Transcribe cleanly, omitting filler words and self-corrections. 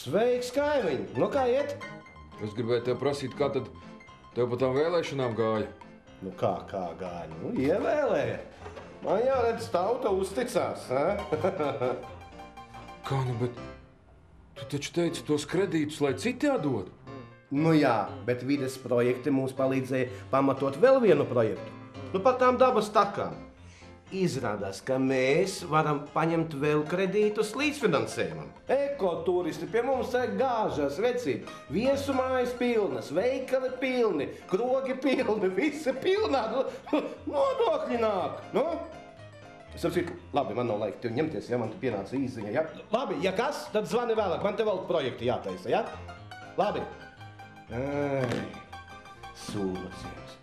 Sveiks, kaimiņ! Nu, kā iet? Es gribēju tev prasīt, kā tad tev pa tām vēlēšanām gāja? Nu, kā gāja? Nu, ievēlēja. Man jau redz, tauta uzticās, ha? Kā nu, bet tu taču teici tos kredītus, lai citi atdod? Nu jā, bet vides projekti mums palīdzēja pamatot vēl vienu projektu. Nu, par tām dabas takām. Izrādās, ka mēs varam paņemt vēl kredītus līdzfinansējumam. Ekoturisti pie mums gāžas, vecīt. Viesumājas pilnas, veikali pilni, krogi pilni, visi pilnā. Nodokļi nāk, nu? Es apsīt, labi, man nav laika tev ņemties, ja man tu pienāca īziņa, ja? Labi, ja kas, tad zvani vēlāk, man te vēl projekti jātaisa, ja? Labi. Ai, sūlacījums.